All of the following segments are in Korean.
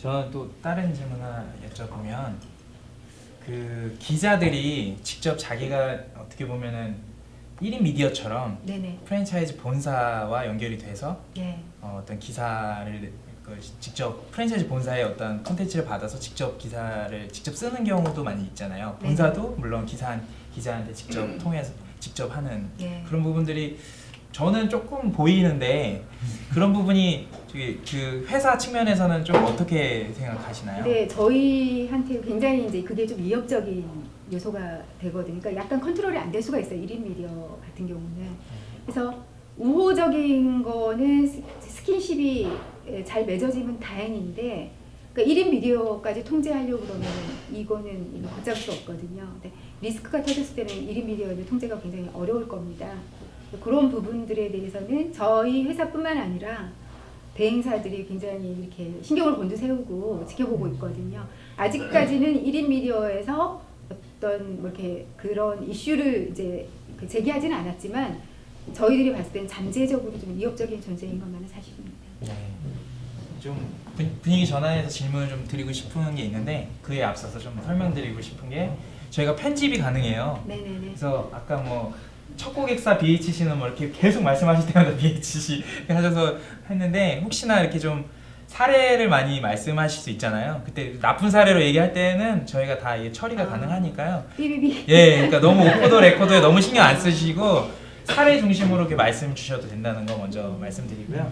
저는 또 다른 질문 하나 여쭤보면 그 기자들이 직접 자기가 어떻게 보면은 1인 미디어처럼 네네. 프랜차이즈 본사와 연결이 돼서 예. 어떤 기사를 직접 프랜차이즈 본사의 어떤 콘텐츠를 받아서 직접 기사를 직접 쓰는 경우도 많이 있잖아요. 네. 본사도 물론 기자한테 직접 통해서 직접 하는 예. 그런 부분들이 저는 조금 보이는데 그런 부분이 그 회사 측면에서는 좀 어떻게 생각하시나요? 근데 저희한테 굉장히 이제 그게 좀 위협적인 요소가 되거든요. 그러니까 약간 컨트롤이 안 될 수가 있어요. 1인 미디어 같은 경우는. 그래서 우호적인 거는 스킨십이 잘 맺어지면 다행인데 그러니까 1인 미디어까지 통제하려고 그러면 이거는 걷잡을 수 없거든요. 근데 리스크가 터졌을 때는 1인 미디어의 통제가 굉장히 어려울 겁니다. 그런 부분들에 대해서는 저희 회사뿐만 아니라 대행사들이 굉장히 이렇게 신경을 곤두세우고 지켜보고 있거든요. 아직까지는 1인 미디어에서 어떤 뭐 이렇게 그런 이슈를 이제 제기하지는 않았지만 저희들이 봤을 땐 잠재적으로 좀 위협적인 존재인 것만은 사실입니다. 네. 좀 분위기 전환해서 질문을 좀 드리고 싶은 게 있는데 그에 앞서서 좀 설명드리고 싶은 게 저희가 편집이 가능해요. 네네네. 그래서 아까 뭐 첫 고객사 BHC는 뭐 이렇게 계속 말씀하실 때마다 BHC 하셔서 했는데 혹시나 이렇게 좀 사례를 많이 말씀하실 수 있잖아요. 그때 나쁜 사례로 얘기할 때는 저희가 다 이게 처리가 가능하니까요. 삐비비. 예, 그러니까 너무 오프 더 레코드에 너무 신경 안 쓰시고 사례 중심으로 이렇게 말씀 주셔도 된다는 거 먼저 말씀드리고요.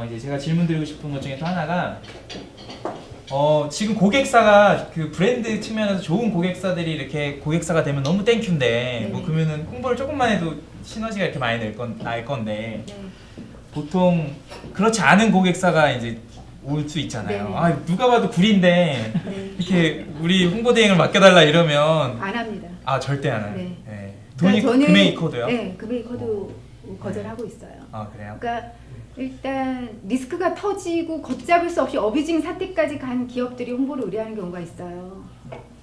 이제 제가 질문 드리고 싶은 것 중에 또 하나가 지금 고객사가 그 브랜드 측면에서 좋은 고객사들이 이렇게 고객사가 되면 너무 땡큐인데 뭐 그러면은 홍보를 조금만 해도 시너지가 이렇게 많이 날 건데 네. 보통 그렇지 않은 고객사가 이제 올 수 있잖아요. 네네. 아 누가 봐도 구리인데 네. 이렇게 우리 홍보 대행을 맡겨달라 이러면 안 합니다. 아 절대 안 해요. 네. 네. 돈이 그러니까 저는- 금메이커도요? 네, 금메이커도 거절하고 있어요. 아 그래요? 그러니까 일단 리스크가 터지고 걷잡을 수 없이 어뷰징 사태까지 간 기업들이 홍보를 의뢰하는 경우가 있어요.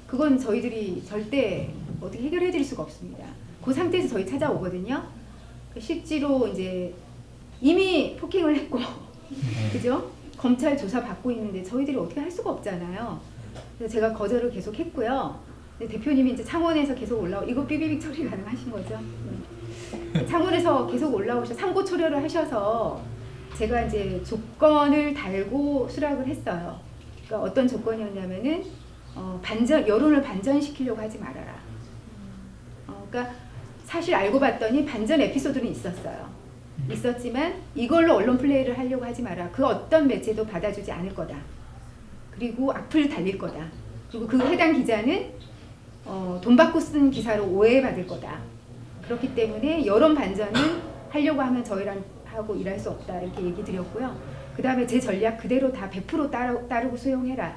그건 저희들이 절대 어떻게 해결해 드릴 수가 없습니다. 그 상태에서 저희 찾아오거든요. 실제로 이제 이미 폭행을 했고 그죠? 검찰 조사 받고 있는데 저희들이 어떻게 할 수가 없잖아요. 그래서 제가 거절을 계속 했고요. 근데 대표님이 이제 창원에서 계속 이거 삐비빅 처리 가능하신 거죠? 네. 창원에서 계속 올라오셔 상고 초려를 하셔서 제가 이제 조건을 달고 수락을 했어요. 그러니까 어떤 조건이었냐면은 여론을 반전시키려고 하지 말아라. 그러니까 사실 알고 봤더니 반전 에피소드는 있었어요. 있었지만 이걸로 언론 플레이를 하려고 하지 마라. 그 어떤 매체도 받아주지 않을 거다. 그리고 악플 달릴 거다. 그리고 그 해당 기자는 돈 받고 쓴 기사로 오해받을 거다. 그렇기 때문에 여론 반전은 하려고 하면 저희랑 하고 일할 수 없다 이렇게 얘기 드렸고요. 그 다음에 제 전략 그대로 다 100% 따르고 수용해라.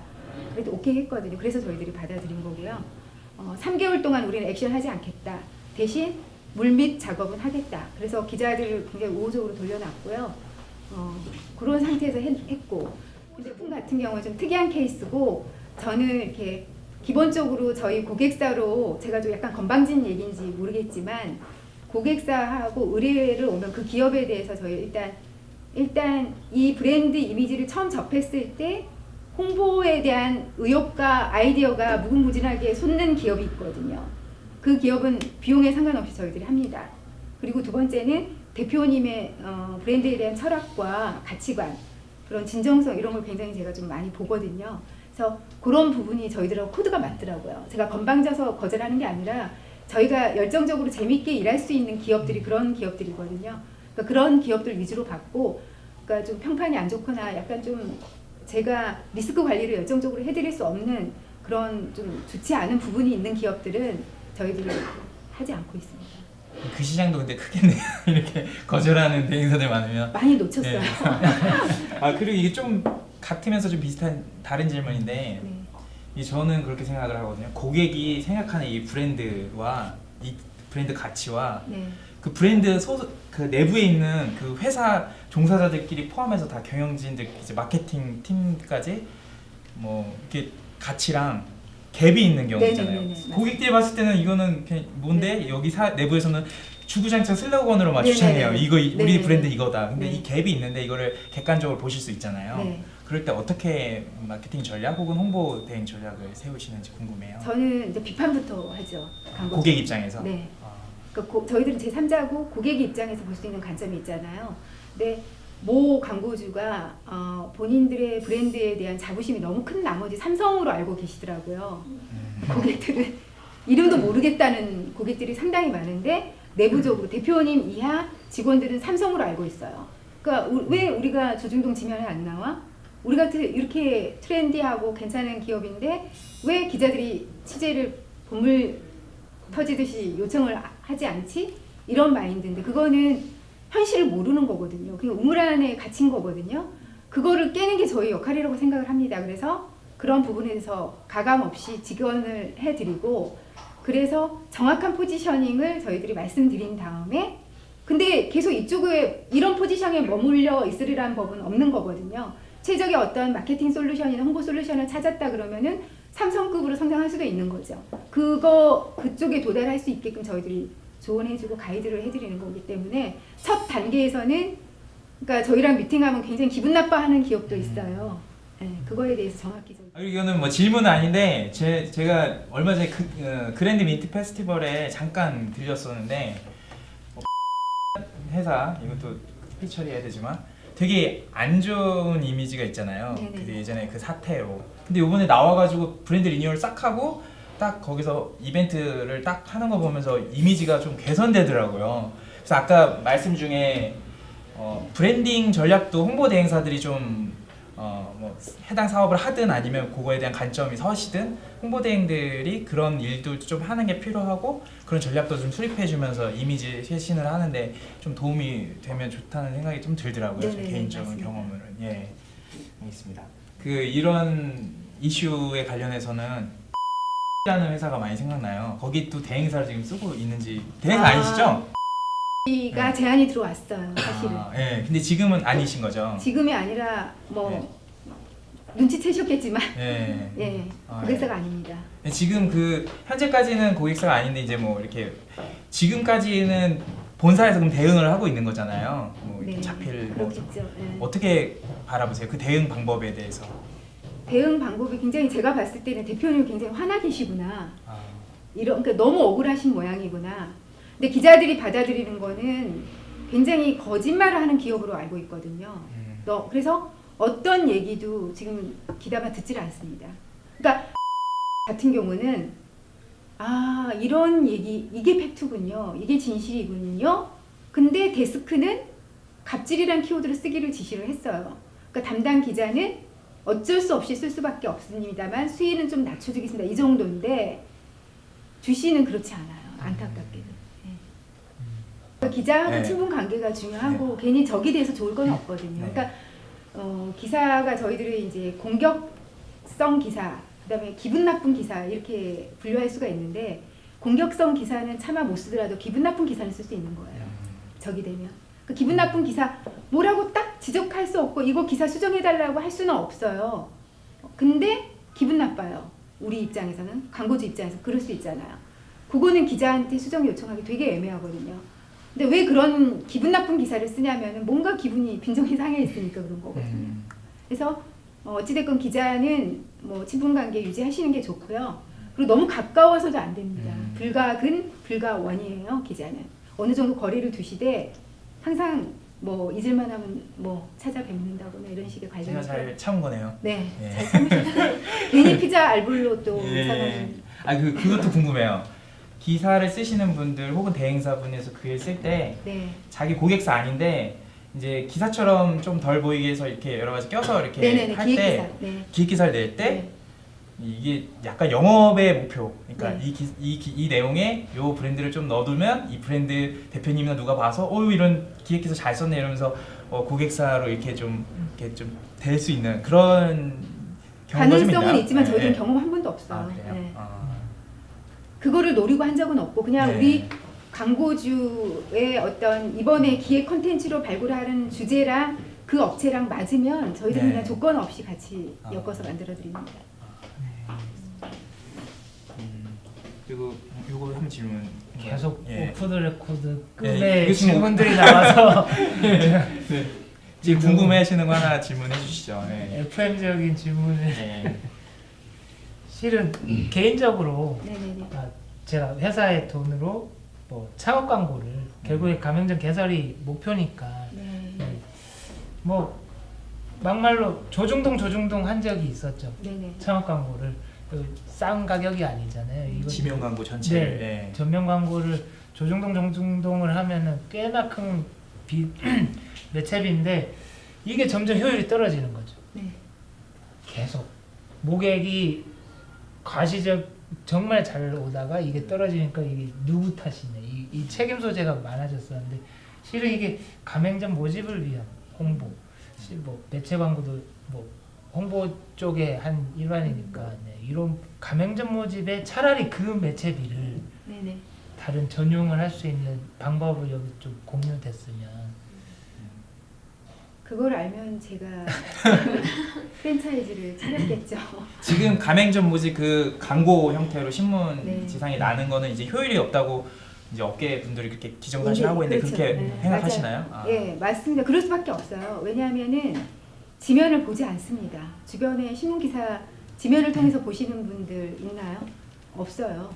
그래도 오케이 했거든요. 그래서 저희들이 받아들인 거고요. 3개월 동안 우리는 액션하지 않겠다. 대신 물밑 작업은 하겠다. 그래서 기자들을 굉장히 우호적으로 돌려놨고요. 그런 상태에서 했고 제품 같은 경우는 좀 특이한 케이스고 저는 이렇게 기본적으로 저희 고객사로 제가 좀 약간 건방진 얘기인지 모르겠지만 고객사하고 의뢰를 오면 그 기업에 대해서 저희 일단 이 브랜드 이미지를 처음 접했을 때 홍보에 대한 의욕과 아이디어가 무궁무진하게 솟는 기업이 있거든요. 그 기업은 비용에 상관없이 저희들이 합니다. 그리고 두 번째는 대표님의 브랜드에 대한 철학과 가치관, 그런 진정성 이런 걸 굉장히 제가 좀 많이 보거든요. 그래서 그런 부분이 저희들하고 코드가 맞더라고요. 제가 건방져서 거절하는 게 아니라 저희가 열정적으로 재밌게 일할 수 있는 기업들이 그런 기업들이거든요. 그러니까 그런 기업들 위주로 받고, 그러니까 좀 평판이 안 좋거나 약간 좀 제가 리스크 관리를 열정적으로 해드릴 수 없는 그런 좀 좋지 않은 부분이 있는 기업들은 저희들이 하지 않고 있습니다. 그 시장도 근데 크겠네요. 이렇게 거절하는 대행사들 많으면 많이 놓쳤어요. 네. 그리고 이게 좀 같으면서 좀 비슷한 다른 질문인데 네. 저는 그렇게 생각을 하거든요. 고객이 생각하는 이 브랜드와 이 브랜드 가치와 네. 그 브랜드 그 내부에 있는 그 회사 종사자들끼리 포함해서 다 경영진들 이제 마케팅 팀까지 뭐 이렇게 가치랑 갭이 있는 경우 있잖아요. 네네네네. 고객들이 봤을 때는 이거는 그냥 뭔데 네. 여기 내부에서는 주구장창 슬로건으로만 네네네. 주창해요. 이거 우리 네네네. 브랜드 이거다. 근데 네. 이 갭이 있는데 이거를 객관적으로 보실 수 있잖아요. 네. 그럴 때 어떻게 마케팅 전략 혹은 홍보 대행 전략을 세우시는지 궁금해요. 저는 이제 비판부터 하죠. 광고주. 고객 입장에서. 네. 아, 그러니까 저희들은 제3자고 고객 입장에서 볼 수 있는 관점이 있잖아요. 근데 모 광고주가 본인들의 브랜드에 대한 자부심이 너무 큰 나머지 삼성으로 알고 계시더라고요. 고객들은 이름도 모르겠다는 고객들이 상당히 많은데 내부적으로 대표님 이하 직원들은 삼성으로 알고 있어요. 그러니까 왜 우리가 조중동 지면에 안 나와? 우리가 이렇게 트렌디하고 괜찮은 기업인데 왜 기자들이 취재를 보물 터지듯이 요청을 하지 않지? 이런 마인드인데 그거는 현실을 모르는 거거든요. 그냥 우물 안에 갇힌 거거든요. 그거를 깨는 게 저희 역할이라고 생각을 합니다. 그래서 그런 부분에 대해서 가감 없이 직원을 해드리고 그래서 정확한 포지셔닝을 저희들이 말씀드린 다음에 근데 계속 이쪽에 이런 포지션에 머물러 있으리라는 법은 없는 거거든요. 최적의 어떤 마케팅 솔루션이나 홍보 솔루션을 찾았다 그러면은 삼성급으로 성장할 수도 있는 거죠. 그쪽에 도달할 수 있게끔 저희들이 조언해주고 가이드를 해드리는 거기 때문에 첫 단계에서는 그러니까 저희랑 미팅하면 굉장히 기분 나빠하는 기업도 있어요. 네, 그거에 대해서 정확히 이거는 뭐 질문은 아닌데 제가 얼마 전에 그랜드 민트 페스티벌에 잠깐 들렸었는데 회사 이것도 스피치 처리해야 되지만 되게 안 좋은 이미지가 있잖아요. 그 예전에 그 사태로. 근데 이번에 나와가지고 브랜드 리뉴얼 싹 하고 딱 거기서 이벤트를 딱 하는 거 보면서 이미지가 좀 개선되더라고요. 그래서 아까 말씀 중에 브랜딩 전략도 홍보 대행사들이 좀 뭐 해당 사업을 하든 아니면 그거에 대한 관점이 서시든 홍보 대행들이 그런 일도 좀 하는 게 필요하고 그런 전략도 좀 수립해주면서 이미지 쇄신을 하는데 좀 도움이 되면 좋다는 생각이 좀 들더라고요. 제 개인적인 맞습니다. 경험으로는. 예, 알겠습니다. 이런 이슈에 관련해서는 라는 회사가 많이 생각나요. 거기 또 대행사를 지금 쓰고 있는지 대행사 아니시죠? 가 제안이 들어왔어요, 사실은. 예. 근데 지금은 아니신 거죠? 지금이 아니라 뭐 눈치채셨겠지만 예. 예, 고객사가 아닙니다. 지금 현재까지는 고객사가 아닌데 이제 뭐 이렇게 지금까지는 본사에서 그럼 대응을 하고 있는 거잖아요. 뭐 이렇게 잡힐 그렇겠죠. 예. 어떻게 바라보세요? 그 대응 방법에 대해서. 대응 방법이 굉장히 제가 봤을 때는 대표님이 굉장히 화나 계시구나. 그러니까 너무 억울하신 모양이구나. 근데 기자들이 받아들이는 거는 굉장히 거짓말을 하는 기업으로 알고 있거든요. 그래서 어떤 얘기도 지금 기다만 듣질 않습니다. 그러니까 같은 경우는 이런 얘기 이게 팩트군요. 이게 진실이군요. 근데 데스크는 갑질이란 키워드를 쓰기를 지시를 했어요. 그러니까 담당 기자는 어쩔 수 없이 쓸 수밖에 없습니다만 수위는 좀 낮춰주겠습니다. 이 정도인데 주시는 그렇지 않아요. 안타깝게도. 기자하고 친분 관계가 중요하고 괜히 적이 돼서 좋을 건 없거든요. 그러니까 기사가 저희들이 이제 공격성 기사, 그다음에 기분 나쁜 기사 이렇게 분류할 수가 있는데 공격성 기사는 차마 못 쓰더라도 기분 나쁜 기사는 쓸 수 있는 거예요. 적이 되면. 그 기분 나쁜 기사 뭐라고 딱 지적할 수 없고 이거 기사 수정해달라고 할 수는 없어요. 근데 기분 나빠요. 우리 입장에서는 광고주 입장에서 그럴 수 있잖아요. 그거는 기자한테 수정 요청하기 되게 애매하거든요. 근데 왜 그런 기분 나쁜 기사를 쓰냐면은 뭔가 기분이 빈정이 상해 있으니까 그런 거거든요. 그래서 어찌됐건 기자는 뭐 친분관계 유지하시는 게 좋고요. 그리고 너무 가까워서도 안 됩니다. 불가근, 불가원이에요. 기자는 어느 정도 거리를 두시되 항상 뭐 잊을만하면 뭐 찾아뵙는다거나 이런 식의 관련. 제가 잘 참은 거네요. 네, 예. 잘 참으셨어요. 괜히 피자 알볼로 또 예. 그것도 궁금해요. 기사를 쓰시는 분들 혹은 대행사분에서 글을 쓸 때 자기 고객사 아닌데 이제 기사처럼 좀 덜 보이게 해서 이렇게 여러 가지 껴서 이렇게 할 때 기획기사를 낼 때 이게 약간 영업의 목표. 그러니까 이 내용에 요 브랜드를 좀 넣어두면 이 브랜드 대표님이나 누가 봐서 이런 기획기사 잘 썼네 이러면서 고객사로 이렇게 좀 될 수 있는 그런 경우가 좀 있나요? 가능성은 있지만 저희는 경험 한 번도 없어요. 그거를 노리고 한 적은 없고 그냥 우리 광고주의 어떤 이번에 기획 콘텐츠로 발굴하는 주제랑 그 업체랑 맞으면 저희들은 그냥 조건 없이 같이 엮어서 만들어 드립니다. 그리고 요거 한번 질문. 계속 오프 더 레코드 예, 끝에 이거 지금 질문들이 나와서 지금 궁금해하시는 거 하나 질문해 주시죠. 네. FM적인 질문을 네. 실은 개인적으로 네네네. 제가 회사의 돈으로 뭐 창업 광고를 결국에 가맹점 개설이 목표니까 네. 뭐 막말로 조중동 한 적이 있었죠. 네네. 창업 광고를 싼 가격이 아니잖아요. 이거 지명 광고 전체를. 네. 전면 광고를 조중동을 하면은 꽤나 큰 매체비인데 이게 점점 효율이 떨어지는 거죠. 네. 계속 모객이 과시적 정말 잘 오다가 이게 떨어지니까 이게 누구 탓이냐 이 책임 소재가 많아졌었는데 실은 이게 가맹점 모집을 위한 홍보, 뭐 매체 광고도 뭐 홍보 쪽에 한 일환이니까 네, 이런 가맹점 모집에 차라리 그 매체비를 네네. 다른 전용을 할 수 있는 방법을 여기 좀 공유됐으면. 그걸 알면 제가 프랜차이즈를 차렸겠죠. 지금 가맹점 모집 그 광고 형태로 신문 네. 지상에 나는 거는 이제 효율이 없다고 이제 업계 분들이 그렇게 기정사실하고 있는데 그렇죠. 그렇게 네, 생각하시나요? 맞아요. 예, 맞습니다. 그럴 수밖에 없어요. 왜냐하면은 지면을 보지 않습니다. 주변에 신문 기사 지면을 통해서 보시는 분들 있나요? 없어요.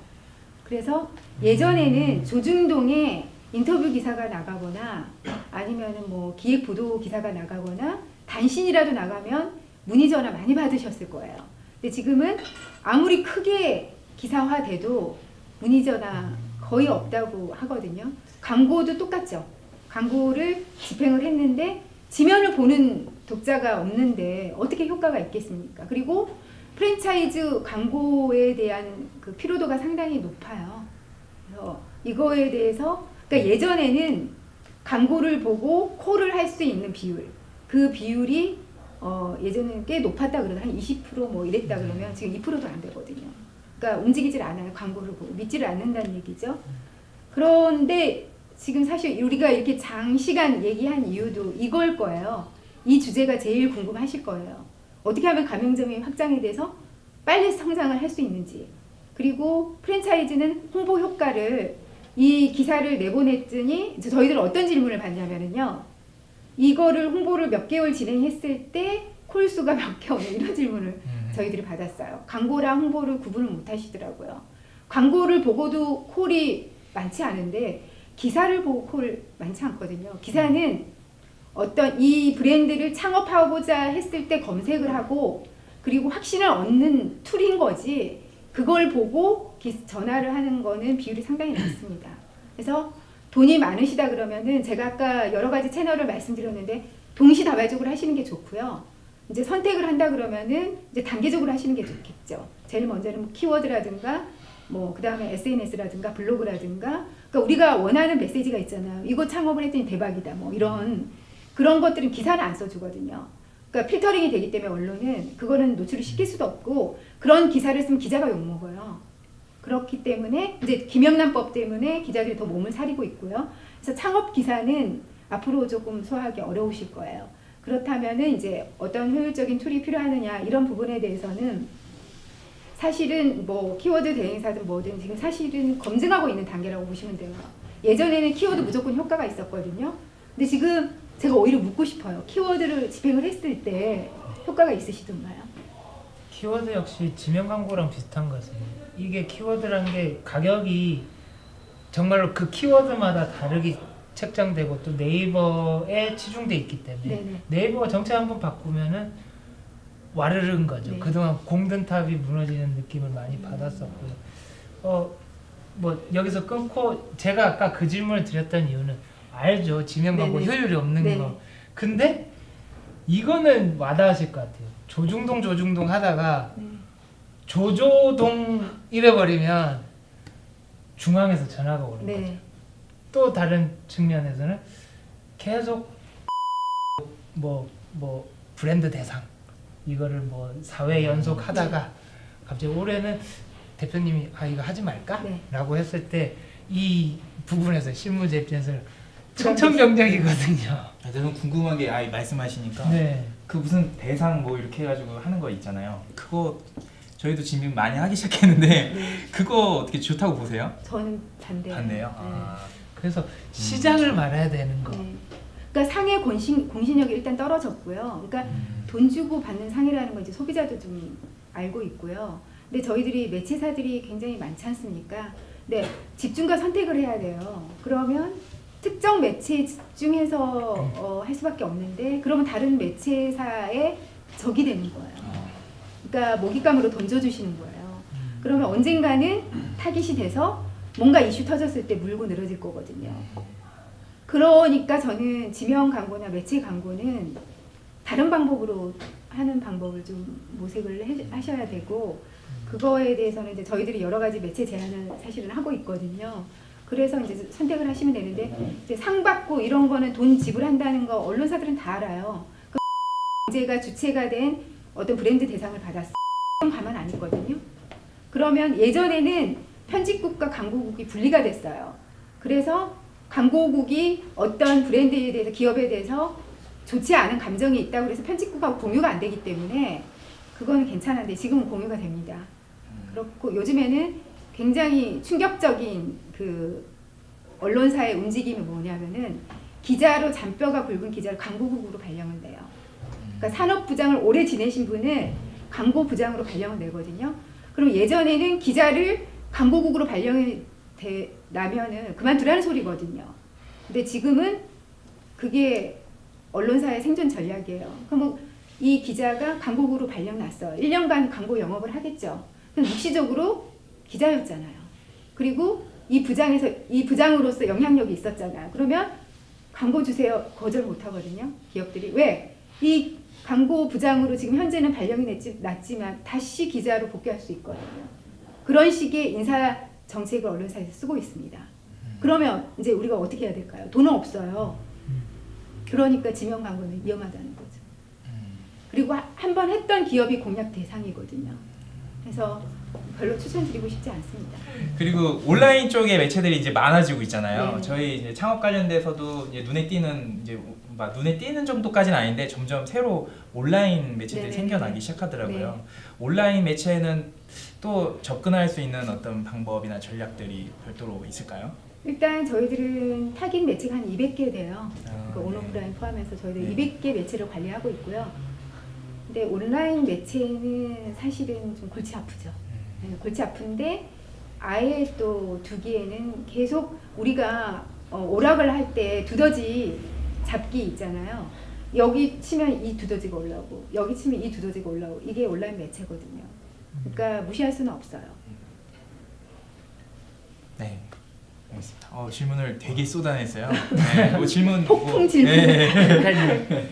그래서 예전에는 조중동에 인터뷰 기사가 나가거나 아니면은 뭐 기획 보도 기사가 나가거나 단신이라도 나가면 문의 전화 많이 받으셨을 거예요. 근데 지금은 아무리 크게 기사화돼도 문의 전화 거의 없다고 하거든요. 광고도 똑같죠. 광고를 집행을 했는데 지면을 보는 독자가 없는데 어떻게 효과가 있겠습니까? 그리고 프랜차이즈 광고에 대한 그 피로도가 상당히 높아요. 그래서 이거에 대해서 그러니까 예전에는 광고를 보고 콜을 할 수 있는 비율, 그 비율이 예전에는 꽤 높았다 그러다 한 20%뭐 이랬다 그러면 지금 2%도 안 되거든요. 그러니까 움직이질 않아요. 광고를 보고 믿지를 않는다는 얘기죠. 그런데 지금 사실 우리가 이렇게 장시간 얘기한 이유도 이걸 거예요. 이 주제가 제일 궁금하실 거예요. 어떻게 하면 가맹점이 확장이 돼서 빨리 성장을 할 수 있는지, 그리고 프랜차이즈는 홍보 효과를 이 기사를 내보냈더니 저희들 어떤 질문을 받냐면요, 이거를 홍보를 몇 개월 진행했을 때 콜수가 몇 개 오냐 이런 질문을 저희들이 받았어요. 광고랑 홍보를 구분을 못 하시더라고요. 광고를 보고도 콜이 많지 않은데 기사를 보고 콜 많지 않거든요. 기사는 어떤 이 브랜드를 창업하고자 했을 때 검색을 하고 그리고 확신을 얻는 툴인 거지, 그걸 보고 전화를 하는 거는 비율이 상당히 낮습니다. 그래서 돈이 많으시다 그러면은 제가 아까 여러 가지 채널을 말씀드렸는데 동시다발적으로 하시는 게 좋고요. 이제 선택을 한다 그러면은 이제 단계적으로 하시는 게 좋겠죠. 제일 먼저는 뭐 키워드라든가 뭐 그다음에 SNS라든가 블로그라든가, 그러니까 우리가 원하는 메시지가 있잖아요. 이거 창업을 했더니 대박이다 뭐 이런 그런 것들은 기사는 안 써주거든요. 그러니까 필터링이 되기 때문에 언론은 그거는 노출을 시킬 수도 없고, 그런 기사를 쓰면 기자가 욕먹어요. 그렇기 때문에 이제 김영란법 때문에 기자들이 더 몸을 사리고 있고요. 그래서 창업 기사는 앞으로 조금 소화하기 어려우실 거예요. 그렇다면은 이제 어떤 효율적인 툴이 필요하느냐 이런 부분에 대해서는 사실은 뭐 키워드 대행사든 뭐든 지금 사실은 검증하고 있는 단계라고 보시면 돼요. 예전에는 키워드 무조건 효과가 있었거든요. 근데 지금 제가 오히려 묻고 싶어요. 키워드를 집행을 했을 때 효과가 있으시던가요? 키워드 역시 지명 광고랑 비슷한 것은 이게 키워드란 게 가격이 정말로 그 키워드마다 다르게 책정되고 또 네이버에 치중돼 있기 때문에 네네. 네이버가 정책 한번 바꾸면은 와르르는 거죠. 네. 그동안 공든탑이 무너지는 느낌을 많이 받았었고요. 뭐 여기서 끊고 제가 아까 그 질문을 드렸던 이유는 알죠. 지명 광고 네네. 효율이 없는 네네. 거. 근데 이거는 와닿으실 것 같아요. 조중동 하다가 네. 조조동 이래버리면 중앙에서 전화가 오는 거죠. 네. 또 다른 측면에서는 계속 뭐 브랜드 대상 이거를 뭐 4회 연속 하다가 갑자기 올해는 대표님이 이거 하지 말까? 네. 라고 했을 때 이 부분에서 실무자 입장에서 청천벽력이거든요. 저는 궁금한 게 말씀하시니까 네. 그 무슨 대상 뭐 이렇게 해가지고 하는 거 있잖아요. 그거 저희도 지금 많이 하기 시작했는데 네. 그거 어떻게 좋다고 보세요? 저는 반대예요. 반대요? 네. 아. 그래서 시장을 말해야 되는 거. 네. 그러니까 상해 공신력이 일단 떨어졌고요. 그러니까 돈 주고 받는 상해라는 건 이제 소비자도 좀 알고 있고요. 근데 저희들이 매체사들이 굉장히 많지 않습니까? 네, 집중과 선택을 해야 돼요. 그러면 특정 매체에 집중해서 할 수밖에 없는데 그러면 다른 매체사에 적이 되는 거예요. 그러니까 먹잇감으로 던져주시는 거예요. 그러면 언젠가는 타깃이 돼서 뭔가 이슈 터졌을 때 물고 늘어질 거거든요. 그러니까 저는 지명 광고나 매체 광고는 다른 방법으로 하는 방법을 좀 모색을 하셔야 되고 그거에 대해서는 이제 저희들이 여러 가지 매체 제안을 사실은 하고 있거든요. 그래서 이제 선택을 하시면 되는데 이제 상 받고 이런 거는 돈 지불한다는 거 언론사들은 다 알아요. 그 경제가 주체가 된 어떤 브랜드 대상을 받았어. 가만 안 있거든요. 그러면 예전에는 편집국과 광고국이 분리가 됐어요. 그래서 광고국이 어떤 브랜드에 대해서 기업에 대해서 좋지 않은 감정이 있다고 그래서 편집국하고 공유가 안 되기 때문에 그거는 괜찮은데 지금은 공유가 됩니다. 그렇고 요즘에는 굉장히 충격적인 그 언론사의 움직임이 뭐냐면은 기자로 잔뼈가 굵은 기자를 광고국으로 발령을 내요. 그러니까 산업부장을 오래 지내신 분은 광고부장으로 발령을 내거든요. 그럼 예전에는 기자를 광고국으로 발령이 나면은 그만두라는 소리거든요. 근데 지금은 그게 언론사의 생존 전략이에요. 그럼 이 기자가 광고국으로 발령 났어요. 1년간 광고 영업을 하겠죠. 그럼 묵시적으로 기자였잖아요. 그리고 이 부장으로서 영향력이 있었잖아요. 그러면 광고 주세요. 거절 못 하거든요. 기업들이. 왜? 이 광고 부장으로 지금 현재는 발령이 났지만 다시 기자로 복귀할 수 있거든요. 그런 식의 인사 정책을 언론사에서 쓰고 있습니다. 그러면 이제 우리가 어떻게 해야 될까요? 돈은 없어요. 그러니까 지명 광고는 위험하다는 거죠. 그리고 한 번 했던 기업이 공략 대상이거든요. 그래서 별로 추천드리고 싶지 않습니다. 그리고 온라인 쪽의 매체들이 이제 많아지고 있잖아요. 네. 저희 이제 창업 관련돼서도 이제 눈에 띄는 정도까지는 아닌데 점점 새로 온라인 매체들이 네. 생겨나기 시작하더라고요. 네. 온라인 매체는 또 접근할 수 있는 어떤 방법이나 전략들이 별도로 있을까요? 일단 저희들은 타깃 매체가 한 200개 돼요. 그 네. 온오프라인 포함해서 저희들 네. 200개 매체를 관리하고 있고요. 근데 온라인 매체는 사실은 좀 골치 아프죠. 네, 골치 아픈데 아예 또 두기에는 계속 우리가 오락을 할 때 두더지 잡기 있잖아요. 여기 치면 이 두더지가 올라오고 여기 치면 이 두더지가 올라오고 이게 온라인 매체거든요. 그러니까 무시할 수는 없어요. 네. 알겠습니다. 질문을 되게 쏟아냈어요. 네, 질문 폭풍 질문. 네.